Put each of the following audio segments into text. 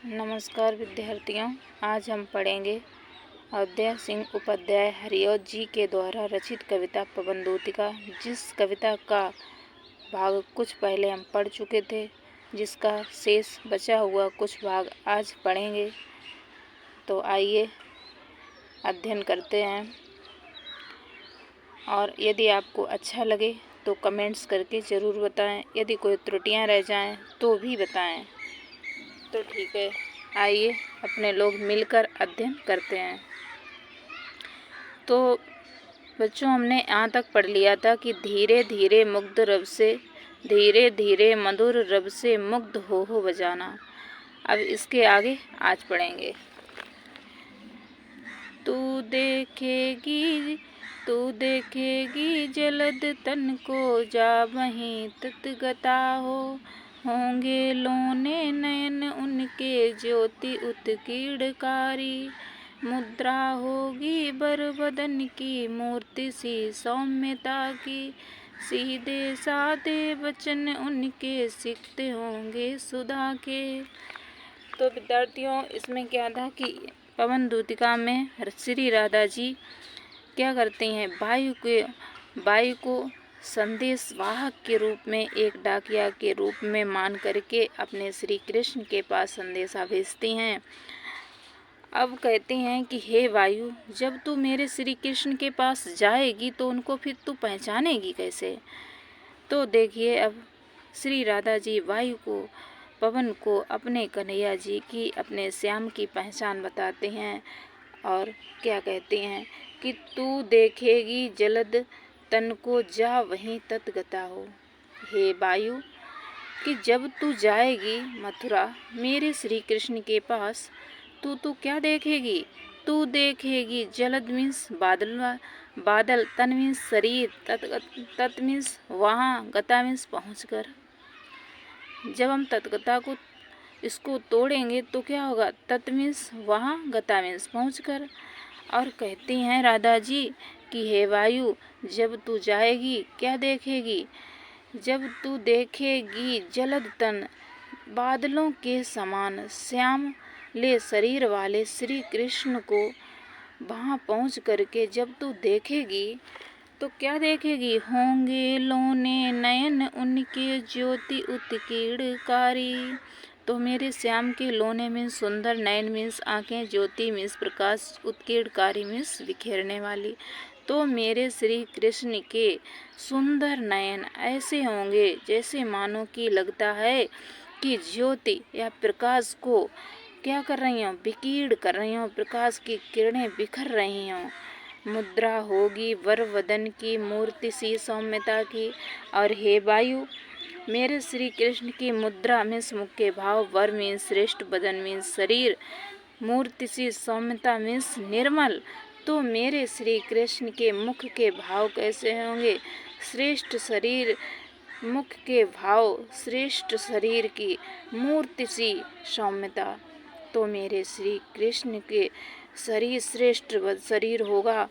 नमस्कार विद्यार्थियों, आज हम पढ़ेंगे अवधेश सिंह उपाध्याय हरिऔध जी के द्वारा रचित कविता पवनदूतिका। जिस कविता का भाग कुछ पहले हम पढ़ चुके थे, जिसका शेष बचा हुआ कुछ भाग आज पढ़ेंगे। तो आइए अध्ययन करते हैं। और यदि आपको अच्छा लगे तो कमेंट्स करके ज़रूर बताएं। यदि कोई त्रुटियां रह जाएं तो भी बताएं। तो ठीक है, आइए अपने लोग मिलकर अध्ययन करते हैं। तो बच्चों, हमने यहाँ तक पढ़ लिया था कि धीरे धीरे मुग्ध रब से, धीरे धीरे मधुर रब से मुग्ध हो बजाना। अब इसके आगे आज पढ़ेंगे। तू देखेगी जलद तन को, जा वहीं ततगता होंगे लोने नयन उनके, ज्योति उत्कीर्णकारी। मुद्रा होगी बर बदन की, मूर्ति सी सौम्यता की। सीधे साधे वचन उनके, सिक्त होंगे सुधा के। तो विद्यार्थियों, इसमें क्या था कि पवनदूतिका में श्री राधा जी क्या करती हैं, वायु को संदेश वाहक के रूप में, एक डाकिया के रूप में मान करके अपने श्री कृष्ण के पास संदेशा भेजती हैं। अब कहती हैं कि हे वायु, जब तू मेरे श्री कृष्ण के पास जाएगी तो उनको फिर तू पहचानेगी कैसे। तो देखिए, अब श्री राधा जी वायु को, पवन को अपने कन्हैया जी की, अपने श्याम की पहचान बताते हैं। और क्या कहती हैं कि तू देखेगी जलद तन को, जा वहीं ततगता हो। हे वायु, कि जब तू जाएगी मथुरा मेरे श्री कृष्ण के पास, तू क्या देखेगी। तू देखेगी जलद मीन्स बादल, तन मीन्स शरीर, तत मीन्स वहाँ, गता मीन्स पहुँच कर। जब हम ततगता को इसको तोड़ेंगे तो क्या होगा, तत मीन्स वहाँ, गता मीन्स पहुँच कर। और कहती हैं राधा जी कि हे वायु, जब तू जाएगी क्या देखेगी। जब तू देखेगी जलद तन, बादलों के समान श्याम ले शरीर वाले श्री कृष्ण को, वहाँ पहुँच करके जब तू देखेगी तो क्या देखेगी, होंगे लोने नयन उनके, ज्योति उत्कीर्णकारी। तो मेरे श्याम के लोने मीन्स सुंदर, नयन मीन्स आँखें, ज्योति मीन्स प्रकाश, उत्कीर्णकारी मीन्स बिखेरने वाली। तो मेरे श्री कृष्ण के सुंदर नयन ऐसे होंगे जैसे मानो कि लगता है कि ज्योति या प्रकाश को क्या कर रही हूँ, विकीर्ण कर रही हूँ, प्रकाश की किरणें बिखर रही हूँ। मुद्रा होगी वर वदन की, मूर्ति सी सौम्यता की। और हे वायु, मेरे श्री कृष्ण की मुद्रा मीन्स मुख के भाव, वर मीन्स श्रेष्ठ, बदन मीन्स शरीर, मूर्ति सी सौम्यता मीन्स निर्मल। तो मेरे श्री कृष्ण के मुख के भाव कैसे होंगे, श्रेष्ठ शरीर, मुख के भाव, श्रेष्ठ शरीर की मूर्ति सी सौम्यता। तो मेरे श्री कृष्ण के शरीर श्रेष्ठ शरीर होगा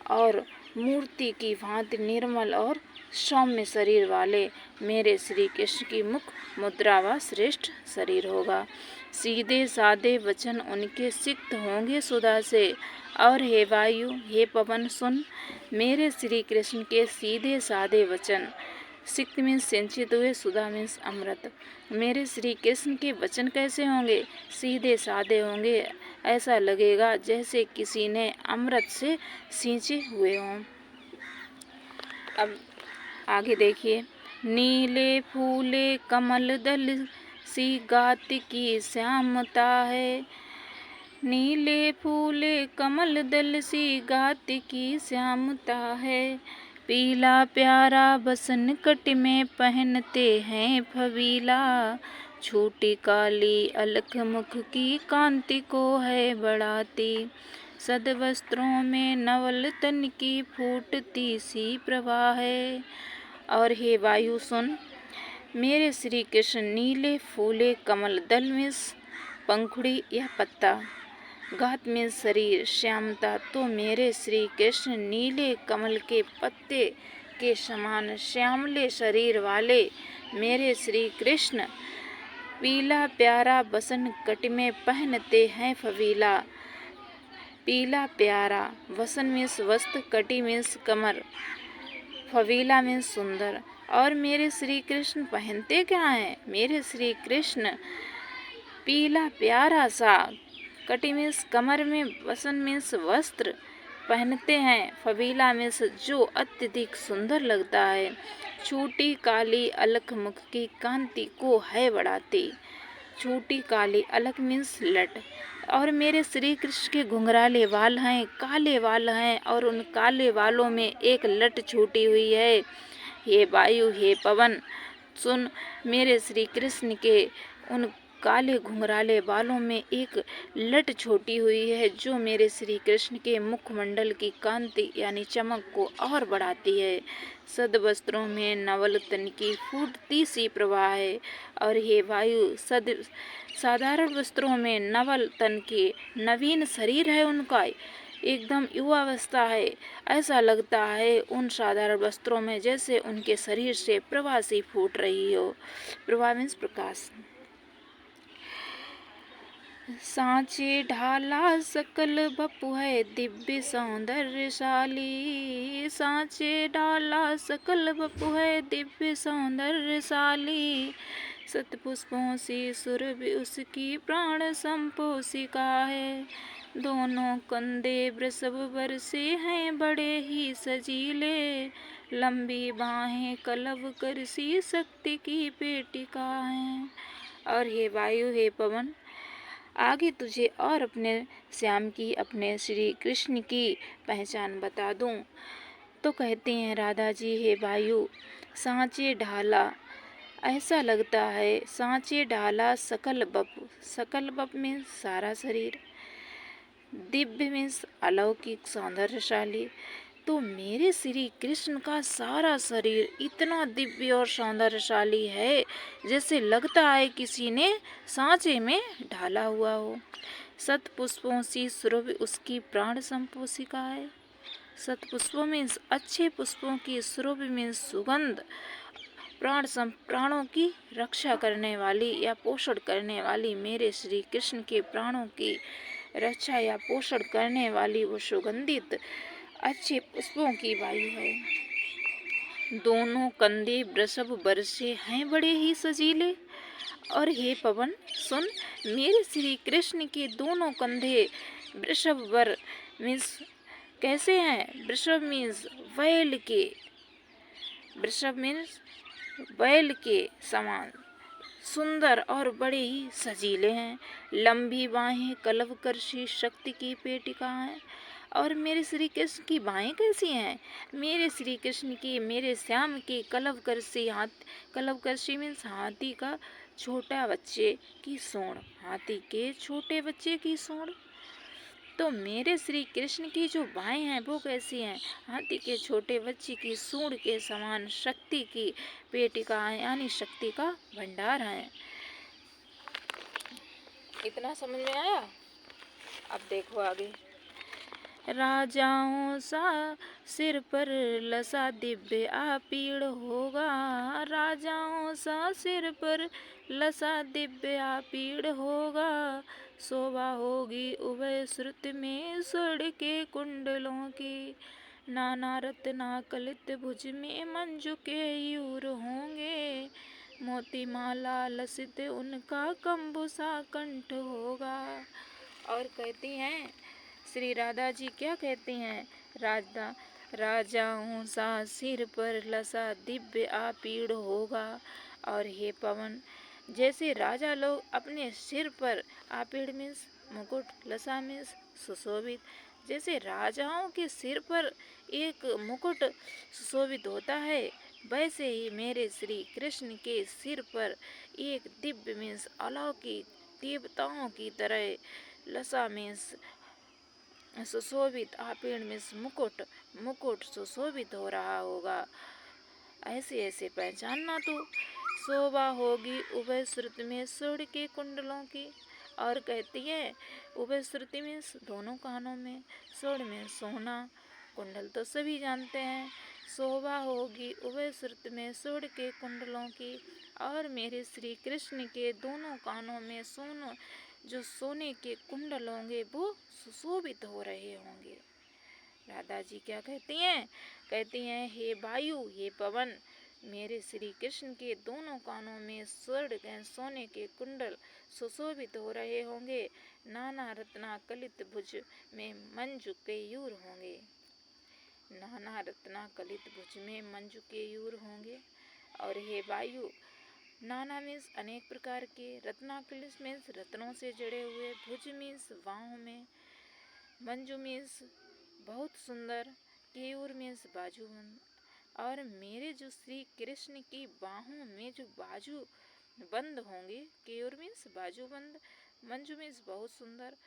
और मूर्ति की भांति निर्मल और सौम्य शरीर वाले मेरे श्री कृष्ण की मुख मुद्रा व श्रेष्ठ शरीर होगा। सीधे साधे वचन उनके, सिक्त होंगे सुधा से। और हे वायु, हे पवन सुन, मेरे श्री कृष्ण के सीधे साधे वचन, सिक्त मीन्स सिंचित हुए, सुधा मीन्स अमृत। मेरे श्री कृष्ण के वचन कैसे होंगे, सीधे साधे होंगे, ऐसा लगेगा जैसे किसी ने अमृत से सींचे हुए हों। अब आगे देखिए, नीले फूले कमल दल सी, गात की श्यामता है। नीले फूले कमल दल सी, गात की श्यामता है। पीला प्यारा बसन कट में, पहनते हैं फबीला। छोटी काली अलख मुख की, कांति को है बढ़ाती। सद वस्त्रों में नवल तन की, फूटती सी प्रभा है। और हे वायु सुन, मेरे श्री कृष्ण नीले फूले कमल दल मीन्स पंखुड़ी या पत्ता, गात में शरीर, श्यामता। तो मेरे श्री कृष्ण नीले कमल के पत्ते के समान श्यामले शरीर वाले मेरे श्री कृष्ण पीला प्यारा वसन कट में पहनते हैं फवीला। पीला प्यारा वसन मीन्स वस्त्र, कटी मीन्स कमर, फवीला मीन्स सुंदर। और मेरे श्री कृष्ण पहनते क्या हैं? मेरे श्री कृष्ण पीला प्यारा सा, कटी मीन्स कमर में, वसन मीन्स वस्त्र पहनते हैं, फवीला मीन्स जो अत्यधिक सुंदर लगता है। छोटी काली अलख मुख की कांति को है बढ़ाती। छोटी काली अलख मीन्स लट। और मेरे श्री कृष्ण के घुंघराले बाल हैं, काले बाल हैं, और उन काले बालों में एक लट छूटी हुई है। हे वायु, हे पवन, सुन, मेरे श्री कृष्ण के उन काले घुंघराले बालों में एक लट छोटी हुई है, जो मेरे श्री कृष्ण के मुखमंडल की कांति यानी चमक को और बढ़ाती है। सद वस्त्रों में नवल तन की फूटती सी प्रभा है। और हे वायु, साधारण वस्त्रों में नवल तन के नवीन शरीर है उनका, एकदम युवावस्था है। ऐसा लगता है उन साधारण वस्त्रों में जैसे उनके शरीर से प्रभा सी फूट रही हो। प्रभा मीन्स प्रकाश। सांचे ढाला सकल बपु है दिव्य सौंदर्यशाली। सांचे ढाला सकल बपु है दिव्य सौंदर्यशाली। सतपुष्पों से सुरभ उसकी प्राण संपोषिका है। दोनों कंधे वृषभ बरसे हैं बड़े ही सजीले। लंबी बाहें कलव कर सी शक्ति की पेटिका है। और हे वायु, हे पवन, आगे तुझे और अपने श्याम की, अपने श्री कृष्ण की पहचान बता दूं। तो कहते हैं राधा जी, हे वायु, सांचे ढाला, ऐसा लगता है सांचे ढाला सकल बप। सकल बप में सारा शरीर, दिव्य मीन्स अलौकिक सौंदर्यशाली। तो मेरे श्री कृष्ण का सारा शरीर इतना दिव्य और सौंदर्यशाली है जैसे लगता है किसी ने सांचे में ढाला हुआ हो। सत पुष्पों सी सुरभि उसकी प्राण संपोषिका है। सत पुष्पों मीन्स अच्छे पुष्पों की, सुरभि मीन्स सुगंध, प्राणों की रक्षा करने वाली या पोषण करने वाली, मेरे श्री कृष्ण के प्राणों की रक्षा या पोषण करने वाली वो सुगंधित अच्छे पुष्पों की वायु है। दोनों कंधे वृषभ बरसे हैं बड़े ही सजीले। और हे पवन, सुन, मेरे श्री कृष्ण के दोनों कंधे वृषभ बर मीन्स कैसे हैं? वृषभ मीन्स बैल के, वृषभ मीन्स बैल के समान सुंदर और बड़े ही सजीले हैं। लंबी बाहें कलव करशी शक्ति की पेटिका हैं। और मेरे श्री कृष्ण की बाहें कैसी हैं? मेरे श्री कृष्ण की, मेरे श्याम की कलव करशी, कलव करशी मीन्स हाथी का छोटा बच्चे की सूंड, हाथी के छोटे बच्चे की सूंड। तो मेरे श्री कृष्ण की जो बाहें हैं वो कैसी हैं? हाथी के छोटे बच्चे की सूंड के समान शक्ति की पेटिका है, यानी शक्ति का भंडार है। इतना समझ में आया? अब देखो आगे। राजाओं सा सिर पर लसा दिव्य आपीड़ होगा। राजाओं सा सिर पर लसा दिव्य आपीड़ होगा। शोभा होगी उभय श्रुति में स्वर्ण के कुंडलों की। नाना रत्ना कलित भुज में मंजू के यूर होंगे। मोती माला लसित उनका कंबुसा कंठ होगा। और कहती हैं श्री राधा जी, क्या कहती हैं? राजाओं सा सिर पर लसा दिव्य आपीड़ होगा। और हे पवन, जैसे राजा लोग अपने सिर पर, आपीड़ मीन्स मुकुट, लसा मीन्स सुशोभित, जैसे राजाओं के सिर पर एक मुकुट सुशोभित होता है, वैसे ही मेरे श्री कृष्ण के सिर पर एक दिव्य मीन्स अलौकिक देवताओं की तरह, लसा मीन्स सुशोभित, आपीड़ मीन्स मुकुट सुशोभित हो रहा होगा। ऐसे ऐसे पहचानना तो। शोभा होगी उभय श्रुति में स्वर्ण के कुंडलों की। और कहती है उभय श्रुति में दोनों कानों में, स्वर्ण में सोना, कुंडल तो सभी जानते हैं। शोभा होगी उभय श्रुति में स्वर्ण के कुंडलों की। और मेरे श्री कृष्ण के दोनों कानों में जो सोने के कुंडल होंगे वो सुशोभित हो रहे होंगे। राधा जी क्या कहती हैं हे वायु, हे पवन, मेरे श्री कृष्ण के दोनों कानों में स्वर्ण सोने के कुंडल सुशोभित हो रहे होंगे। नाना रत्ना कलित भुज में मंजू केयूर होंगे। नाना रत्ना कलित भुज में मंजू केयूर होंगे। और हे वायु, नाना मीन्स अनेक प्रकार के, रत्नाकलित मीन्स रत्नों से जड़े हुए, भुज मीन्स बाहों में, मंजू मीन्स बहुत सुंदर, केयूर मीन्स बाजूबंद। और मेरे जो श्री कृष्ण की बाहों में जो बाजू बंद होंगे, केयूर मीन्स बाजूबंद, मंजू मीन्स बहुत सुंदर,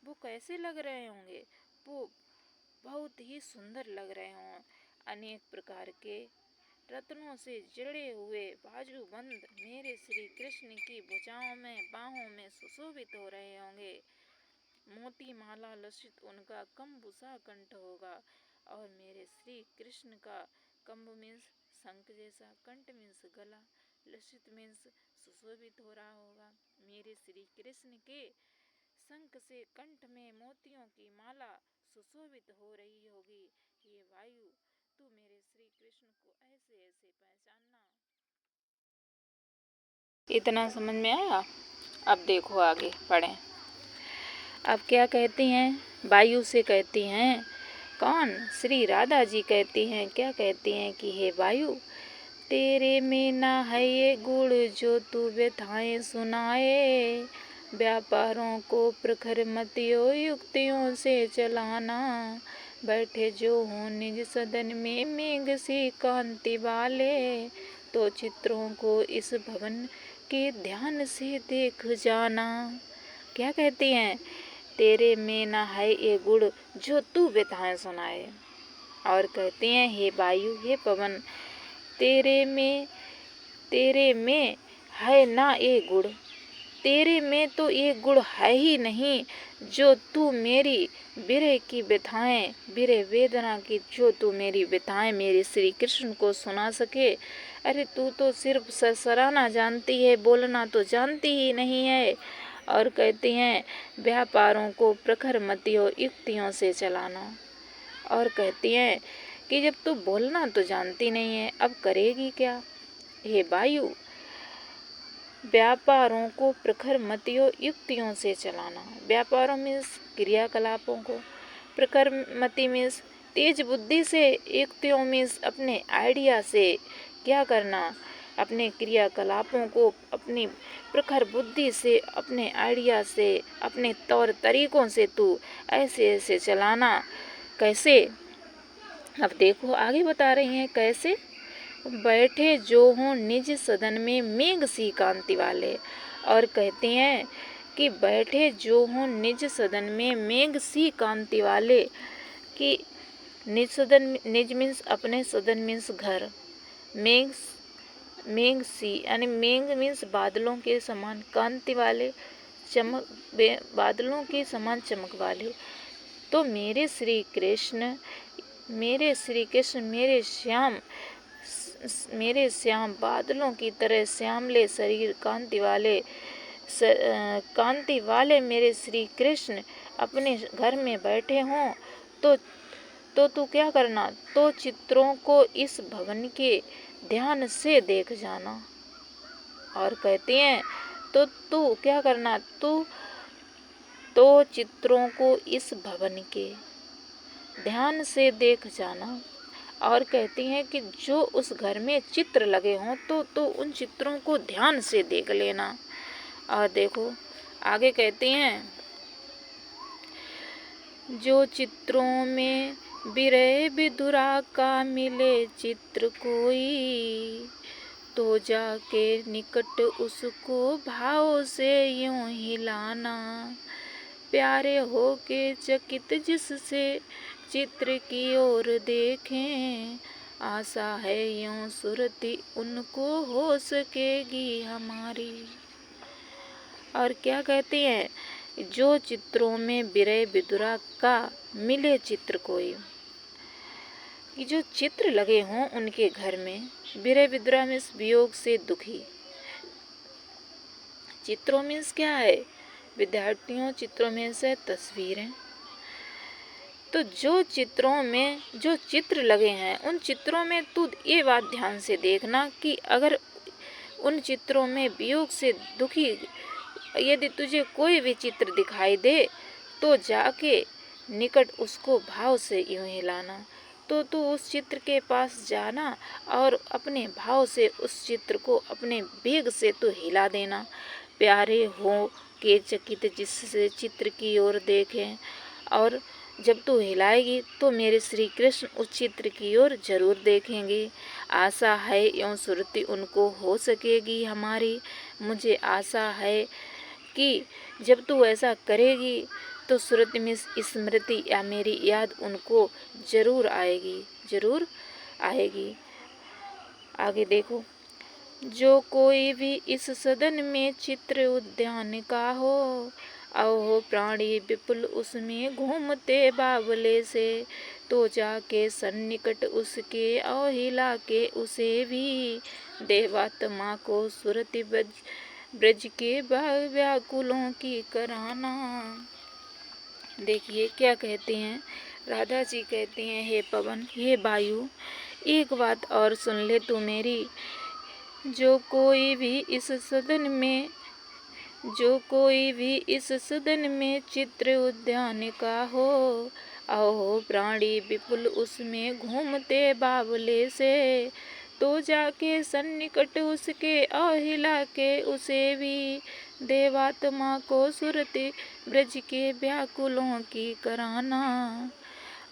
वो कैसे लग रहे होंगे? वो बहुत ही सुंदर लग रहे हों। अनेक प्रकार के रत्नों से जड़े हुए बाजूबंद मेरे श्री कृष्ण की भुजाओं में, बाहों में सुशोभित हो रहे होंगे। मोती माला लसित उनका कंबुसा कंठ होगा। और मेरे श्री कृष्ण का कंब मीन्स शंख जैसा, कंठ मीन्स गला, लसित मीन्स सुशोभित हो रहा होगा। मेरे श्री कृष्ण के शंख से कंठ में मोतियों की माला सुशोभित हो रही होगी। ये वायु, तू मेरे श्री कृष्ण को ऐसे ऐसे पहचानना। इतना समझ में आया? अब देखो आगे पढ़ें। अब क्या कहती हैं? वायु से कहती हैं, कौन? श्री राधा जी कहती हैं, क्या कहती हैं कि हे वायु, तेरे में ना है ये गुण जो तू व्यथाएं सुनाए, व्यापारों को प्रखर मतियों युक्तियों से चलाना, बैठे जो हो निज सदन में मेघ सी कांति वाले, तो चित्रों को इस भवन के ध्यान से देख जाना। क्या कहती हैं? तेरे में ना है ये गुण जो तू व्यथाएं सुनाए। और कहती हैं हे वायु, हे पवन, तेरे में है ना ये गुण, तेरे में तो ये गुण है ही नहीं जो तू मेरी विरह की व्यथाएं, विरह वेदना की जो तू मेरी व्यथाएं मेरे श्री कृष्ण को सुना सके। अरे तू तो सिर्फ सरसराना जानती है, बोलना तो जानती ही नहीं है। और कहती हैं व्यापारों को प्रखर मतियों युक्तियों से चलाना। और कहती हैं कि जब तू बोलना तो जानती नहीं है, अब करेगी क्या? हे वायु, व्यापारों को प्रखर मतियों युक्तियों से चलाना। व्यापारों मीन्स क्रियाकलापों को, प्रखर मति मीन्स तेज बुद्धि से, युक्तियों मीन्स अपने आइडिया से क्या करना, अपने क्रियाकलापों को अपनी प्रखर बुद्धि से, अपने आइडिया से, अपने तौर तरीकों से तू ऐसे ऐसे चलाना। कैसे? अब देखो आगे बता रही हैं कैसे। बैठे जो हों निज सदन में मेघ सी कांति वाले। और कहती हैं कि बैठे जो हों निज सदन में मेघ सी कांति वाले, कि निज सदन, निज मीन्स अपने, सदन मीन्स घर, मेघ सी यानी मेघ मीन्स बादलों के समान, कांति वाले चमक, बादलों के समान चमक वाले। तो मेरे श्री कृष्ण मेरे श्याम बादलों की तरह श्यामले शरीर, कांति वाले मेरे श्री कृष्ण अपने घर में बैठे हों, तो तू क्या करना, तो चित्रों को इस भवन के ध्यान से देख जाना। और कहती हैं तो तू क्या करना, तो चित्रों को इस भवन के ध्यान से देख जाना। और कहती हैं कि जो उस घर में चित्र लगे हों तो उन चित्रों को ध्यान से देख लेना। और देखो आगे कहती हैं, जो चित्रों में विरह विधुरा का मिले चित्र कोई, तो जाके निकट उसको भाव से यूं हिलाना, प्यारे हो के चकित जिससे चित्र की ओर देखें, आशा है यूं सुरती उनको हो सकेगी हमारी। और क्या कहती हैं, जो चित्रों में विरह विधुरा का मिले चित्र कोई, कि जो चित्र लगे हों उनके घर में, विरह विद्रह में वियोग से दुखी। चित्रों मीन्स क्या है विद्यार्थियों? चित्रों में से तस्वीरें। तो जो चित्रों में जो चित्र लगे हैं उन चित्रों में तू ये बात ध्यान से देखना कि अगर उन चित्रों में वियोग से दुखी यदि तुझे कोई भी चित्र दिखाई दे तो जाके निकट उसको भाव से यूं हिलाना। तो तू उस चित्र के पास जाना और अपने भाव से उस चित्र को अपने वेग से तो हिला देना। प्यारे हो के चकित जिससे चित्र की ओर देखें, और जब तू हिलाएगी तो मेरे श्री कृष्ण उस चित्र की ओर जरूर देखेंगे। आशा है यूं सुरति उनको हो सकेगी हमारी। मुझे आशा है कि जब तू ऐसा करेगी तो सुरति में स्मृति या मेरी याद उनको जरूर आएगी, जरूर आएगी। आगे देखो, जो कोई भी इस सदन में चित्र उद्यान का हो, आओ प्राणी विपुल उसमें घूमते बावले से, तो जाके सन्निकट उसके आओ हिला के उसे भी, देवात्मा को सुरति ब्रज के व्याकुलों की कराना। देखिए क्या कहते हैं, राधा जी कहते हैं, हे पवन, हे वायु, एक बात और सुन ले तू मेरी। जो कोई भी इस सदन में चित्र उद्यान का हो, आओ प्राणी विपुल उसमें घूमते बावले से, तो जाके सन्निकट उसके आओ हिला के उसे भी, देवात्मा को सुरति ब्रज के व्याकुलों की कराना।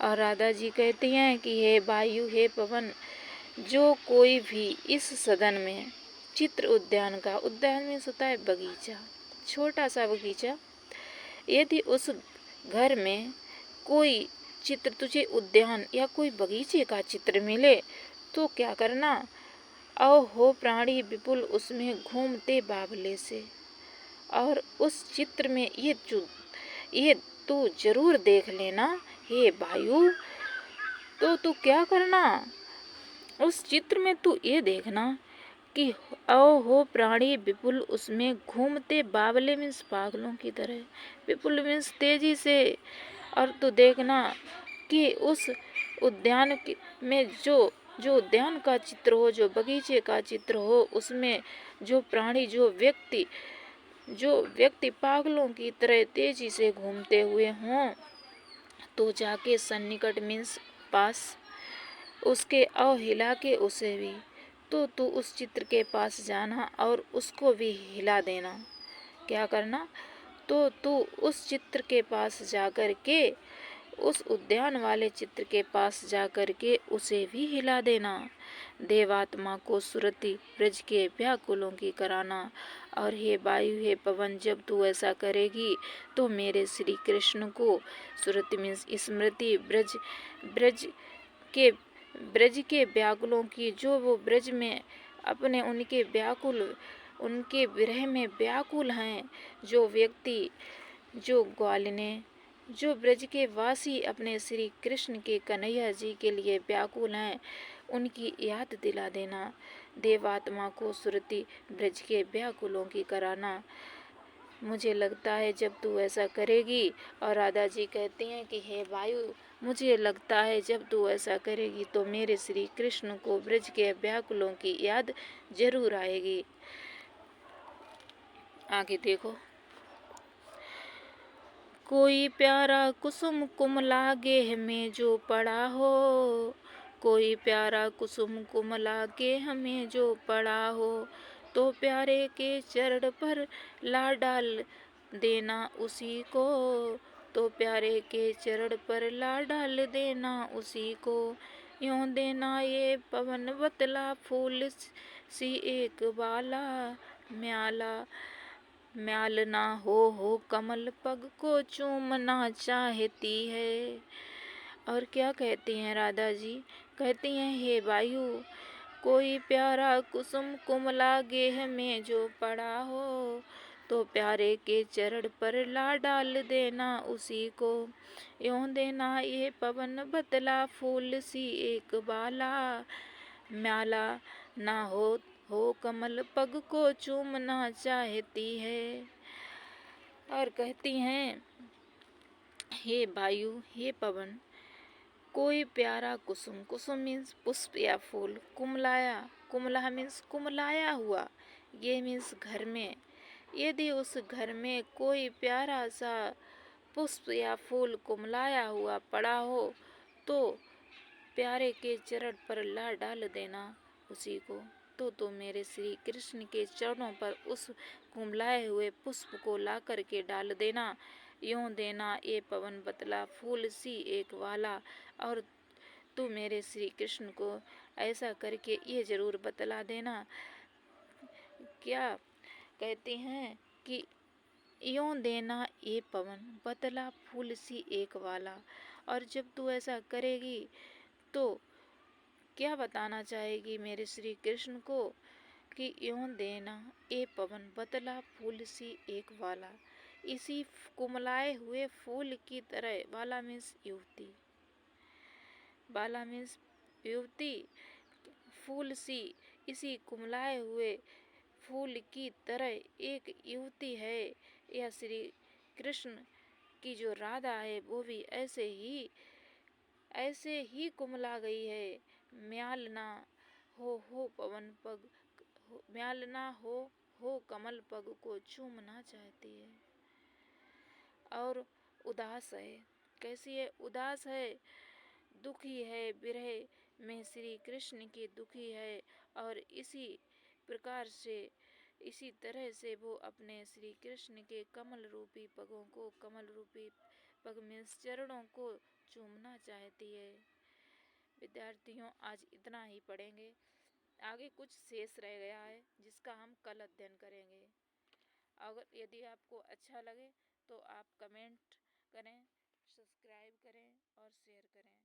और राधा जी कहती हैं कि हे वायु, हे पवन, जो कोई भी इस सदन में चित्र उद्यान का, उद्यान में होता है बगीचा, छोटा सा बगीचा, यदि उस घर में कोई चित्र तुझे उद्यान या कोई बगीचे का चित्र मिले तो क्या करना, आओ हो प्राणी विपुल उसमें घूमते बावले से, और उस चित्र में ये तू जरूर देख लेना हे वायु। तो तू क्या करना, उस चित्र में तू ये देखना कि आओ हो प्राणी विपुल उसमें घूमते बावले मीन्स पागलों की तरह, विपुल मीन्स तेजी से। और तू देखना कि उस उद्यान में जो उद्यान का चित्र हो, जो बगीचे का चित्र हो, उसमें जो प्राणी जो व्यक्ति पागलों की तरह तेजी से घूमते हुए हों, तो जाके सन्निकट मीन्स पास उसके आओ हिला के उसे भी, तो तू उस चित्र के पास जाना और उसको भी हिला देना। क्या करना, तो तू उस चित्र के पास जाकर के, उस उद्यान वाले चित्र के पास जाकर के उसे भी हिला देना। देवात्मा को सुरति ब्रज के व्याकुलों की कराना। और हे वायु, हे पवन, जब तू ऐसा करेगी तो मेरे श्री कृष्ण को सुरति मीन्स स्मृति ब्रज के व्याकुलों की, जो वो ब्रज में अपने उनके विरह में व्याकुल हैं, जो व्यक्ति, जो ग्वालिने, जो ब्रज के वासी अपने श्री कृष्ण के कन्हैया जी के लिए व्याकुल हैं, उनकी याद दिला देना। देवात्मा को सुरति ब्रज के व्याकुलों की कराना। मुझे लगता है जब तू ऐसा करेगी, और राधा जी कहती हैं कि हे वायु, मुझे लगता है जब तू ऐसा करेगी तो मेरे श्री कृष्ण को ब्रज के व्याकुलों की याद जरूर आएगी। आगे देखो, कोई प्यारा कुसुम कुमला गेह में जो पड़ा हो, कोई प्यारा कुसुम कुमला गेह में जो पड़ा हो, तो प्यारे के चरण पर ला डाल देना उसी को, तो प्यारे के चरण पर ला डाल देना उसी को। यूं देना ये पवन बतला फूल सी एक बाला, म्याल ना हो कमल पग को चूमना चाहती है। और क्या कहती हैं राधा जी, कहती हैं हे वायु, कोई प्यारा कुसुम कुमला गेह में जो पड़ा हो, तो प्यारे के चरण पर ला डाल देना उसी को। यूं देना ये पवन बतला फूल सी एक बाला, म्याला ना हो कमल पग को चूमना चाहती है। और कहती हैं, हे वायु, हे पवन, कोई प्यारा कुसुम, कुसुम मीन्स पुष्प या फूल, कुमला मीन्स कुमलाया हुआ, ये मीन्स घर में, यदि उस घर में कोई प्यारा सा पुष्प या फूल कुमलाया हुआ पड़ा हो तो प्यारे के चरण पर ला डाल देना उसी को। तो मेरे श्री कृष्ण के चरणों पर उस कुमलाए हुए पुष्प को ला करके डाल देना। यूं देना ये पवन बतला फूल सी एक वाला। और तू मेरे श्री कृष्ण को ऐसा करके ये जरूर बतला देना। क्या कहती हैं कि यूं देना ये पवन बतला फूल सी एक वाला। और जब तू ऐसा करेगी तो क्या बताना चाहेगी मेरे श्री कृष्ण को कि यूं देना ये पवन बतला फूल सी एक वाला, इसी कुमलाए हुए फूल की तरह, वाला मीन्स युवती, बाला मीन्स युवती, फूल सी, इसी कुमलाए हुए फूल की तरह एक युवती है। यह श्री कृष्ण की जो राधा है वो भी ऐसे ही कुमला गई है। म्याल ना हो पवन पग, म्याल ना हो कमल पग को चूमना चाहती है। और उदास है, कैसी है? उदास है, दुखी है, विरह में श्री कृष्ण की दुखी है। और इसी प्रकार से, इसी तरह से वो अपने श्री कृष्ण के कमल रूपी पगों को, कमल रूपी पग में चरणों को चूमना चाहती है। विद्यार्थियों, आज इतना ही पढ़ेंगे, आगे कुछ शेष रह गया है जिसका हम कल अध्ययन करेंगे। अगर यदि आपको अच्छा लगे तो आप कमेंट करें, सब्सक्राइब करें और शेयर करें।